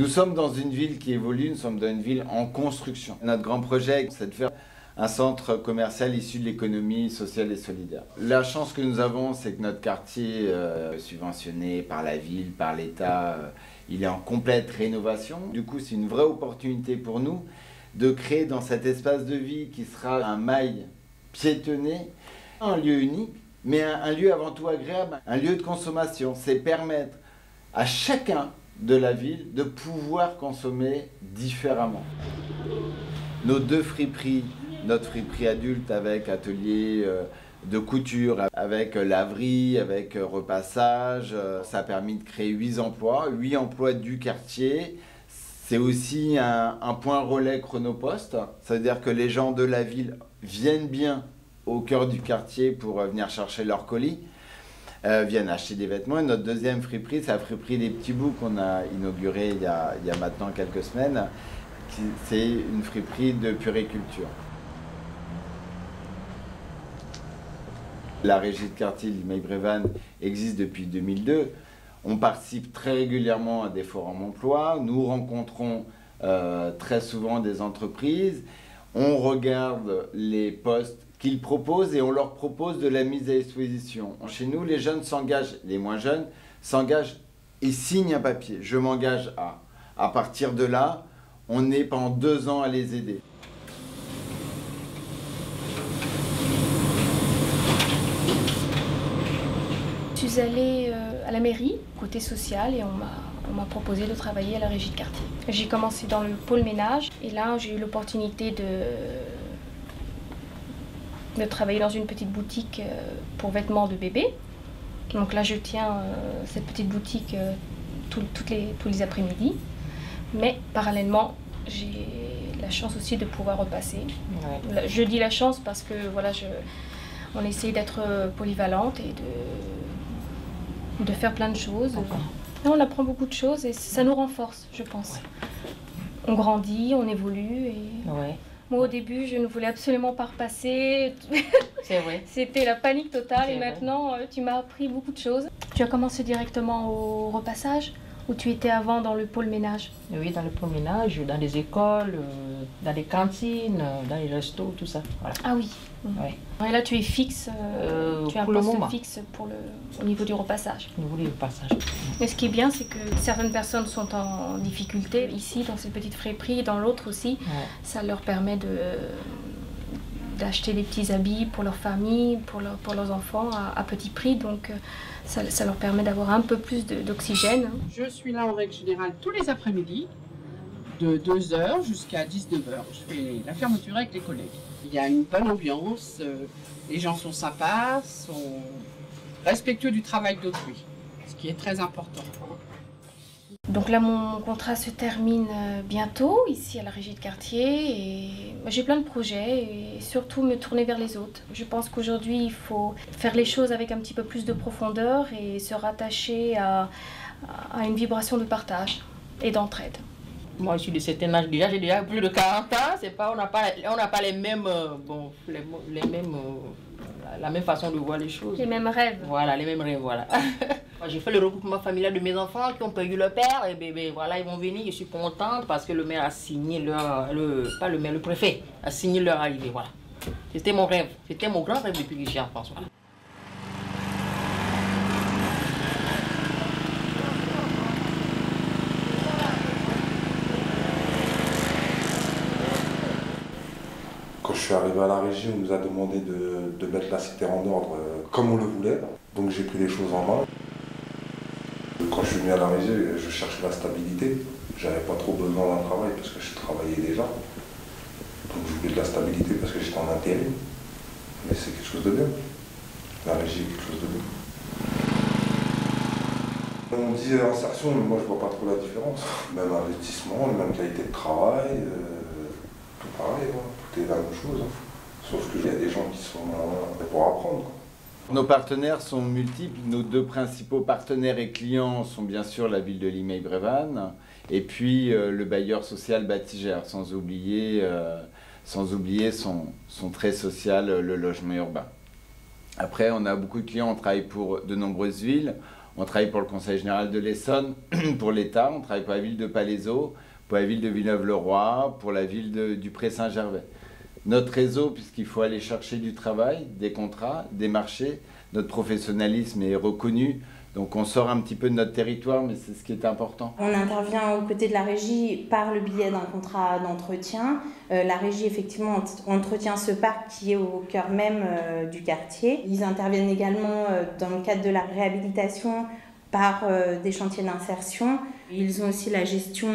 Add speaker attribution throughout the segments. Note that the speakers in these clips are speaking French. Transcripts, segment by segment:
Speaker 1: Nous sommes dans une ville qui évolue, nous sommes dans une ville en construction. Notre grand projet, c'est de faire un centre commercial issu de l'économie sociale et solidaire. La chance que nous avons, c'est que notre quartier, subventionné par la ville, par l'État, il est en complète rénovation. Du coup, c'est une vraie opportunité pour nous de créer dans cet espace de vie qui sera un mail piétonné, un lieu unique, mais un lieu avant tout agréable, un lieu de consommation. C'est permettre à chacun de la ville de pouvoir consommer différemment. Nos deux friperies, notre friperie adulte avec atelier de couture, avec laverie, avec repassage, ça a permis de créer 8 emplois du quartier. C'est aussi un point relais Chronopost, c'est-à-dire que les gens de la ville viennent bien au cœur du quartier pour venir chercher leurs colis, viennent acheter des vêtements. Et notre deuxième friperie, c'est la friperie des Petits Bouts qu'on a inaugurée il y a maintenant quelques semaines. C'est une friperie de puriculture. La régie de quartier Limeil-Brévannes existe depuis 2002. On participe très régulièrement à des forums emploi. Nous rencontrons très souvent des entreprises. On regarde les postes qu'ils proposent et on leur propose de la mise à disposition. Chez nous, les jeunes s'engagent, les moins jeunes s'engagent et signent un papier. Je m'engage à. À partir de là, on est pendant 2 ans à les aider.
Speaker 2: Je suis allée à la mairie, côté social, et on m'a proposé de travailler à la régie de quartier. J'ai commencé dans le pôle ménage, et là j'ai eu l'opportunité de travailler dans une petite boutique pour vêtements de bébé. Donc là je tiens cette petite boutique tous les après-midi, mais parallèlement j'ai la chance aussi de pouvoir repasser. Ouais. Je dis la chance parce que voilà, on essaie d'être polyvalente et de faire plein de choses. Et on apprend beaucoup de choses et ça nous renforce, je pense. Ouais. On grandit, on évolue. Et... Ouais. Moi, au début, je ne voulais absolument pas repasser. C'est vrai. C'était la panique totale et maintenant, tu m'as appris beaucoup de choses. Tu as commencé directement au repassage ou tu étais avant dans le pôle ménage?
Speaker 3: Oui, dans le pôle ménage, dans les écoles, dans les cantines, dans les restos, tout ça. Voilà.
Speaker 2: Ah oui. Ouais. Et là, tu es fixe, tu as un poste fixe au niveau du repassage.
Speaker 3: Au niveau du repassage.
Speaker 2: Mais ce qui est bien, c'est que certaines personnes sont en difficulté, ici, dans cette petite friperie, et dans l'autre aussi. Ouais. Ça leur permet d'acheter des petits habits pour leur famille, pour leurs enfants, à petit prix. Donc, ça leur permet d'avoir un peu plus d'oxygène.
Speaker 4: Je suis là en règle générale tous les après-midi, de 2h jusqu'à 19h. Je fais la fermeture avec les collègues. Il y a une bonne ambiance, les gens sont sympas, sont respectueux du travail d'autrui, ce qui est très important.
Speaker 2: Donc là, mon contrat se termine bientôt, ici à la régie de quartier, et j'ai plein de projets, et surtout me tourner vers les autres. Je pense qu'aujourd'hui, il faut faire les choses avec un petit peu plus de profondeur et se rattacher à une vibration de partage et d'entraide.
Speaker 3: Moi, je suis de certain âge déjà, j'ai déjà plus de 40 ans, c'est pas, on n'a pas les mêmes, la même façon de voir les choses.
Speaker 2: Les mêmes rêves.
Speaker 3: Voilà, les mêmes rêves, voilà. J'ai fait le regroupement familial de mes enfants qui ont perdu leur père, et voilà, ils vont venir, je suis contente parce que le maire a signé le préfet a signé leur arrivée, voilà. C'était mon rêve, c'était mon grand rêve depuis que je suis en France, voilà.
Speaker 5: Quand je suis arrivé à la régie, on nous a demandé de mettre la cité en ordre comme on le voulait. Donc j'ai pris les choses en main. Quand je suis venu à la régie, je cherchais la stabilité. J'avais pas trop besoin d'un travail parce que je travaillais déjà. Donc je voulais de la stabilité parce que j'étais en intérim. Mais c'est quelque chose de bien. La régie est quelque chose de bien. On dit insertion, mais moi je vois pas trop la différence. Même investissement, même qualité de travail. Tout pareil, hein. Tout est la même chose. Hein. Sauf qu'il y a des gens qui sont là pour apprendre.
Speaker 1: Nos partenaires sont multiples. Nos 2 principaux partenaires et clients sont bien sûr la ville de Limeil-Brévannes et puis le bailleur social Batigère, sans oublier son trait social, le logement urbain. Après, on a beaucoup de clients, on travaille pour de nombreuses villes. On travaille pour le Conseil général de l'Essonne, pour l'État, on travaille pour la ville de Palaiseau, pour la ville de Villeneuve-le-Roi, pour la ville du Pré-Saint-Gervais. Notre réseau, puisqu'il faut aller chercher du travail, des contrats, des marchés, notre professionnalisme est reconnu. Donc on sort un petit peu de notre territoire, mais c'est ce qui est important.
Speaker 6: On intervient aux côtés de la régie par le biais d'un contrat d'entretien. La régie, effectivement, entretient ce parc qui est au cœur même du quartier. Ils interviennent également dans le cadre de la réhabilitation par des chantiers d'insertion. Ils ont aussi la gestion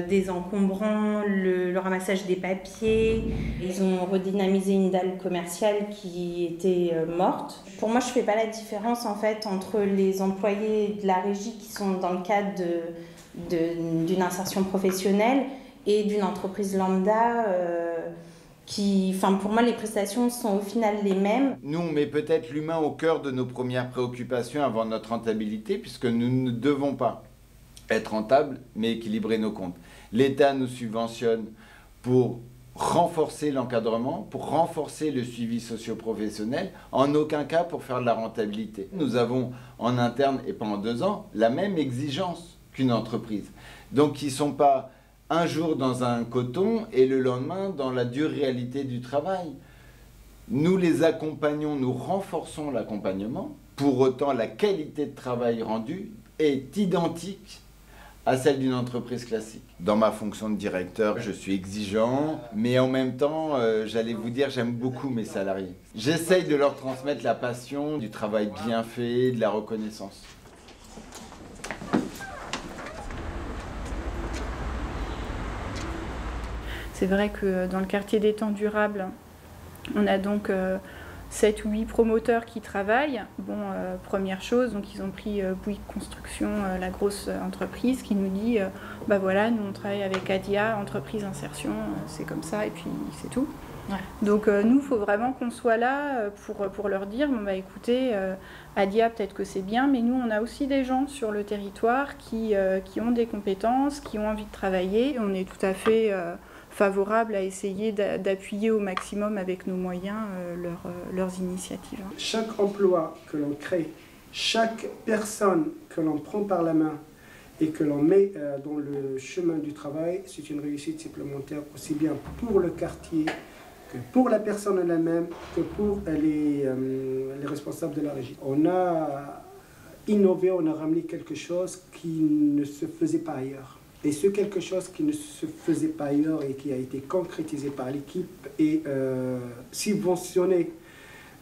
Speaker 6: des encombrants, le ramassage des papiers. Ils ont redynamisé une dalle commerciale qui était morte. Pour moi, je ne fais pas la différence en fait entre les employés de la régie qui sont dans le cadre d'une insertion professionnelle et d'une entreprise lambda. Pour moi, les prestations sont au final les mêmes.
Speaker 1: Nous, on met peut-être l'humain au cœur de nos premières préoccupations avant notre rentabilité, puisque nous ne devons pas être rentables, mais équilibrer nos comptes. L'État nous subventionne pour renforcer l'encadrement, pour renforcer le suivi socio-professionnel, en aucun cas pour faire de la rentabilité. Nous avons en interne, et pendant 2 ans, la même exigence qu'une entreprise. Donc, ils ne sont pas un jour dans un coton et le lendemain dans la dure réalité du travail. Nous les accompagnons, nous renforçons l'accompagnement. Pour autant, la qualité de travail rendue est identique à celle d'une entreprise classique. Dans ma fonction de directeur, je suis exigeant, mais en même temps, j'allais vous dire, j'aime beaucoup mes salariés. J'essaye de leur transmettre la passion du travail bien fait, de la reconnaissance.
Speaker 7: C'est vrai que dans le quartier des temps durables, on a donc 7 ou 8 promoteurs qui travaillent. Bon, première chose, donc ils ont pris Bouygues Construction, la grosse entreprise, qui nous dit bah voilà, nous on travaille avec Adia, entreprise insertion, c'est comme ça, et puis c'est tout. Ouais. Donc nous, il faut vraiment qu'on soit là pour leur dire bon, bah, écoutez, Adia, peut-être que c'est bien, mais nous, on a aussi des gens sur le territoire qui ont des compétences, qui ont envie de travailler. On est tout à fait favorable à essayer d'appuyer au maximum avec nos moyens leurs initiatives.
Speaker 8: Chaque emploi que l'on crée, chaque personne que l'on prend par la main et que l'on met dans le chemin du travail, c'est une réussite supplémentaire aussi bien pour le quartier que pour la personne elle-même, que pour les responsables de la régie. On a innové, on a ramené quelque chose qui ne se faisait pas ailleurs. Et ce quelque chose qui ne se faisait pas ailleurs et qui a été concrétisé par l'équipe et subventionné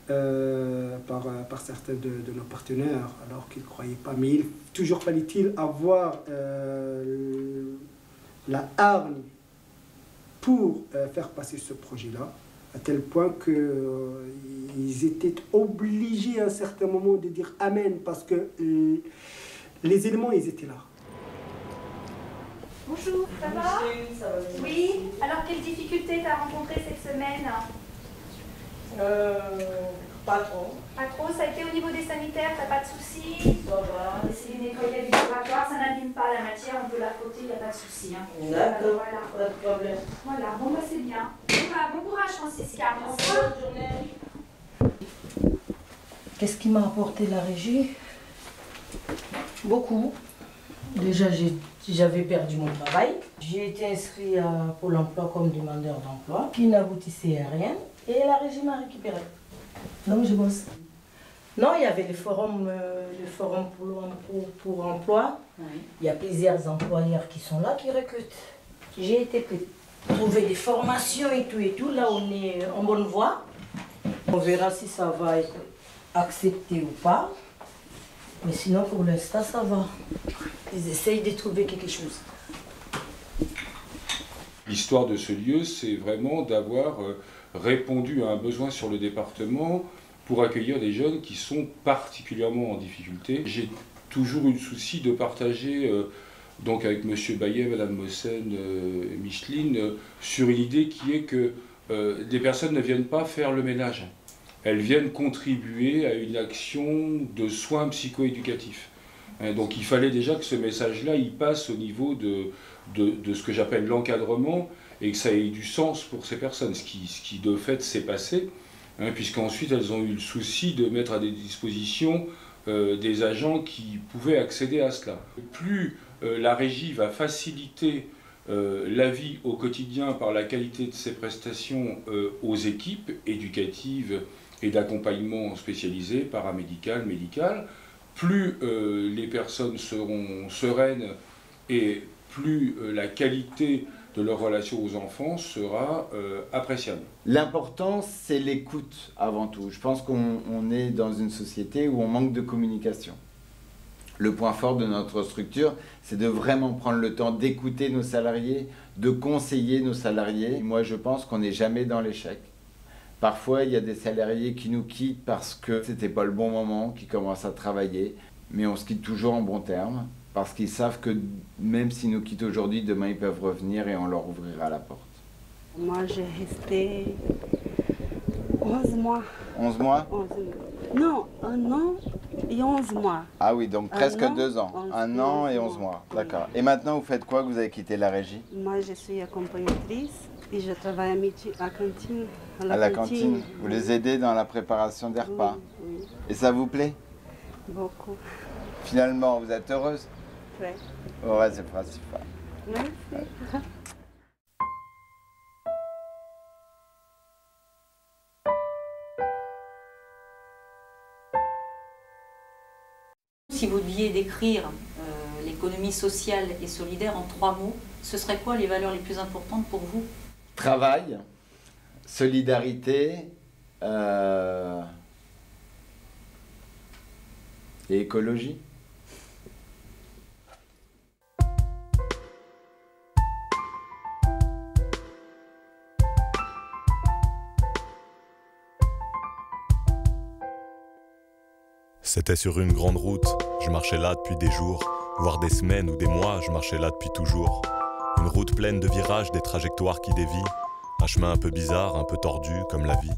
Speaker 8: par certains de nos partenaires, alors qu'ils ne croyaient pas. Mais toujours fallait-il avoir la hargne pour faire passer ce projet-là, à tel point qu'ils étaient obligés à un certain moment de dire Amen, parce que les éléments, ils étaient là.
Speaker 9: Bonjour, ça va? Oui. Alors, quelles difficultés t'as rencontrées cette semaine?
Speaker 3: Pas trop.
Speaker 9: Pas trop. Ça a été au niveau des sanitaires, t'as pas de soucis?
Speaker 3: Ça va.
Speaker 9: Essayer de nettoyer les laboratoires, ça n'abîme pas la matière, on peut la frotter, il n'y a pas de soucis. Hein.
Speaker 3: D'accord,
Speaker 9: voilà.
Speaker 3: pas de problème.
Speaker 9: Voilà, bon bah c'est bien. Bon courage Francisca.
Speaker 3: Bonne journée. Qu'est-ce qui m'a apporté la régie? Beaucoup. Déjà, j'avais perdu mon travail. J'ai été inscrit à Pôle emploi comme demandeur d'emploi, qui n'aboutissait à rien. Et la régie m'a récupéré. Donc, je bosse. Non, il y avait le forum pour emploi. Oui. Il y a plusieurs employeurs qui sont là, qui recrutent. J'ai été trouver des formations et tout. Là, on est en bonne voie. On verra si ça va être accepté ou pas. Mais sinon, pour l'instant, ça va. Ils essayent de trouver quelque chose.
Speaker 10: L'histoire de ce lieu, c'est vraiment d'avoir répondu à un besoin sur le département pour accueillir des jeunes qui sont particulièrement en difficulté. J'ai toujours eu le souci de partager donc avec M. Bayet, Mme Mossen, Micheline, sur une idée qui est que des personnes ne viennent pas faire le ménage. Elles viennent contribuer à une action de soins psychoéducatifs. Donc il fallait déjà que ce message-là, il passe au niveau de ce que j'appelle l'encadrement et que ça ait du sens pour ces personnes, ce qui de fait s'est passé, puisqu'ensuite elles ont eu le souci de mettre à des dispositions des agents qui pouvaient accéder à cela. Plus la régie va faciliter la vie au quotidien par la qualité de ses prestations aux équipes éducatives et d'accompagnement spécialisées, paramédicales, médicales, plus les personnes seront sereines et plus la qualité de leur relation aux enfants sera appréciable.
Speaker 1: L'important, c'est l'écoute avant tout. Je pense qu'on est dans une société où on manque de communication. Le point fort de notre structure, c'est de vraiment prendre le temps d'écouter nos salariés, de conseiller nos salariés. Moi, je pense qu'on n'est jamais dans l'échec. Parfois, il y a des salariés qui nous quittent parce que c'était pas le bon moment, qui commencent à travailler, mais on se quitte toujours en bons termes, parce qu'ils savent que même s'ils nous quittent aujourd'hui, demain ils peuvent revenir et on leur ouvrira la porte.
Speaker 11: Moi, j'ai resté 11 mois.
Speaker 1: 11 mois?
Speaker 11: 11 mois. Non, 1 an et 11 mois.
Speaker 1: Ah oui, donc presque 2 ans. 1 an et 11 mois, d'accord. Et maintenant, vous faites quoi que vous avez quitté la régie?
Speaker 11: Moi, je suis accompagnatrice et je travaille à midi à cantine.
Speaker 1: À la cantine. Vous les aidez dans la préparation des repas?
Speaker 11: Oui, oui.
Speaker 1: Et ça vous plaît?
Speaker 11: Beaucoup.
Speaker 1: Finalement, vous êtes heureuse?
Speaker 11: Oui.
Speaker 1: Ouais, c'est le principal.
Speaker 11: Merci.
Speaker 12: Si vous deviez décrire l'économie sociale et solidaire en 3 mots, ce serait quoi les valeurs les plus importantes pour vous?
Speaker 1: Travail, solidarité et écologie.
Speaker 13: C'était sur une grande route, je marchais là depuis des jours, voire des semaines ou des mois, je marchais là depuis toujours. Une route pleine de virages, des trajectoires qui dévient, un chemin un peu bizarre, un peu tordu comme la vie.